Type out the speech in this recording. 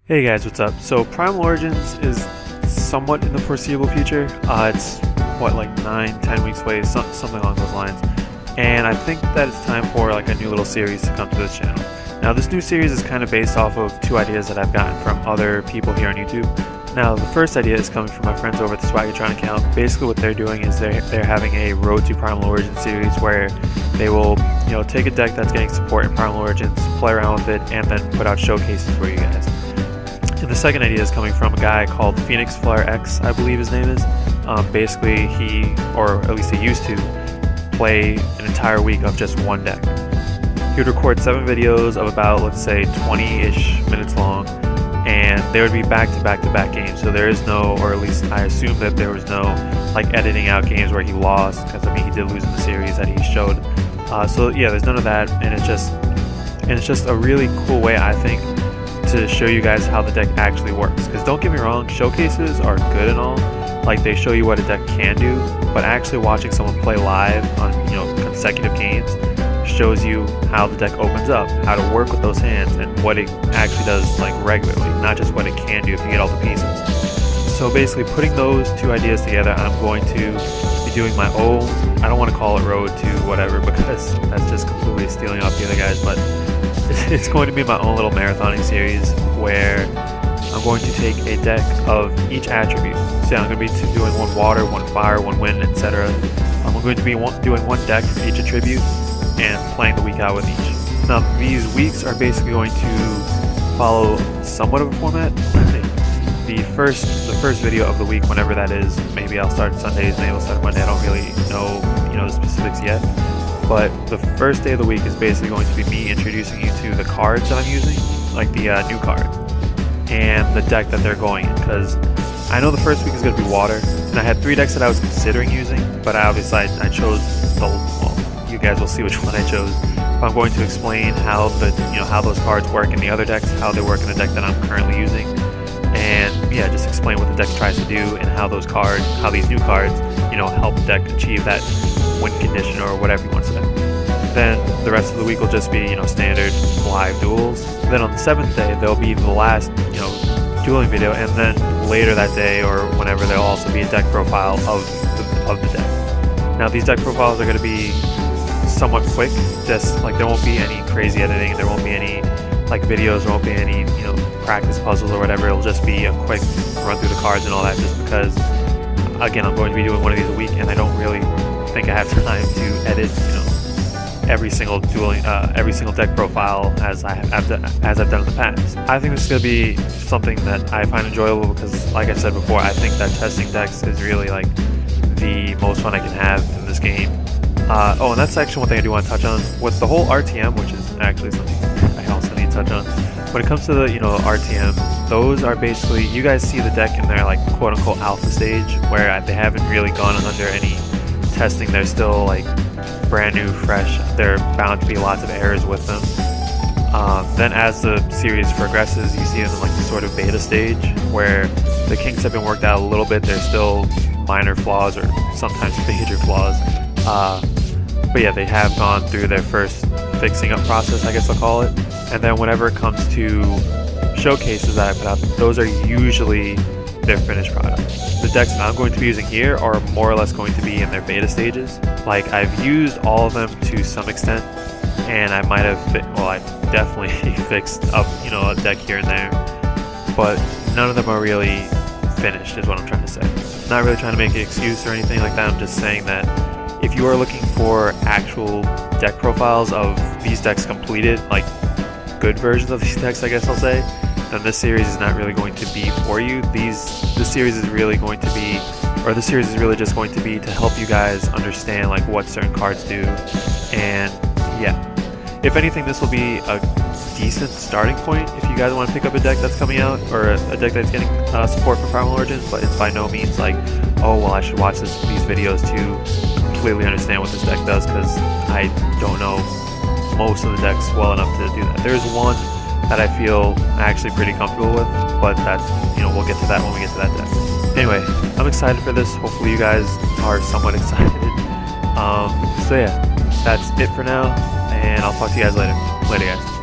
Hey guys, what's up? So Primal Origins is somewhat in the foreseeable future. It's what, like 9-10 weeks away, something along those lines. And I think that it's time for like a new little series to come to this channel. Now this new series is kind of based off of two ideas that I've gotten from other people here on YouTube. Now the first idea is coming from my friends over at the Swaggatron account. Basically what they're doing is they're having a Road to Primal Origin series where they will, take a deck that's getting support in Primal Origins, play around with it, and then put out showcases for you guys. And the second idea is coming from a guy called Phoenix Flare X, I believe his name is. Basically he, or at least he used to, play an entire week of just one deck. He would record 7 videos of about, let's say, 20-ish minutes long, and they would be back-to-back-to-back games, so there is no, or at least I assume that there was no like editing out games where he lost, because I mean he did lose in the series that he showed. So yeah, there's none of that, and it's just a really cool way, I think, to show you guys how the deck actually works. Because don't get me wrong, showcases are good and all, like they show you what a deck can do, but actually watching someone play live on consecutive games shows you how the deck opens up, how to work with those hands, and what it actually does like regularly, not just what it can do if you get all the pieces. So basically putting those two ideas together, I'm going to be doing my own, I don't want to call it Road to whatever because that's just completely stealing off the other guys, but it's going to be my own little marathoning series where I'm going to take a deck of each attribute. So I'm going to be doing one water, one fire, one wind, etc. I'm going to be doing one deck for each attribute and playing the week out with each. Now these weeks are basically going to follow somewhat of a format. The first video of the week, whenever that is, maybe I'll start Sundays, maybe I'll start Monday, I don't really know the specifics yet. But the first day of the week is basically going to be me introducing you to the cards that I'm using, like the new cards, and the deck that they're going in, because I know the first week is going to be water, and I had 3 decks that I was considering using, but obviously I chose well, you guys will see which one I chose. But I'm going to explain how how those cards work in the other decks, how they work in the deck that I'm currently using, and yeah, just explain what the deck tries to do and how these new cards, help the deck achieve that win condition or whatever you want to say. Then the rest of the week will just be, standard live duels. Then on the 7th day, there'll be the last, dueling video, and then later that day or whenever there'll also be a deck profile of the deck. Now these deck profiles are going to be somewhat quick, just like there won't be any crazy editing, there won't be any like videos, there won't be any, practice puzzles or whatever. It'll just be a quick run through the cards and all that, just because, again, I'm going to be doing one of these a week, and I don't really think I have time to edit, every single deck profile as I've done in the past. I think this is going to be something that I find enjoyable because, like I said before, I think that testing decks is really like the most fun I can have in this game. Oh, and that's actually one thing I do want to touch on with the whole RTM, which is actually something I also need to touch on. When it comes to the RTM, those are basically, you guys see the deck in their like quote-unquote alpha stage where they haven't really gone under any testing. They're still like brand new, fresh. There are bound to be lots of errors with them. Then as the series progresses, you see them in like the sort of beta stage where the kinks have been worked out a little bit. There's still minor flaws or sometimes major flaws. But yeah, they have gone through their first fixing up process, I guess I'll call it. And then whenever it comes to showcases that I put out, those are usually their finished product. The decks that I'm going to be using here are more or less going to be in their beta stages. Like I've used all of them to some extent, and I might have I definitely fixed up a deck here and there, but none of them are really finished is what I'm trying to say. Not really trying to make an excuse or anything like that. I'm just saying that if you are looking for actual deck profiles of these decks completed, like good versions of these decks, I guess I'll say, then this series is not really going to be for you. This series is really going to be, or this series is really just going to be to help you guys understand like what certain cards do. And yeah, if anything, this will be a decent starting point if you guys want to pick up a deck that's coming out, or a deck that's getting support from Primal Origins, but it's by no means like, oh well, I should watch these videos to completely understand what this deck does, because I don't know most of the decks well enough to do that. There's one that I feel actually pretty comfortable with, but that's, we'll get to that when we get to that deck. Anyway, I'm excited for this. Hopefully you guys are somewhat excited. So yeah, that's it for now, and I'll talk to you guys later. Later, guys.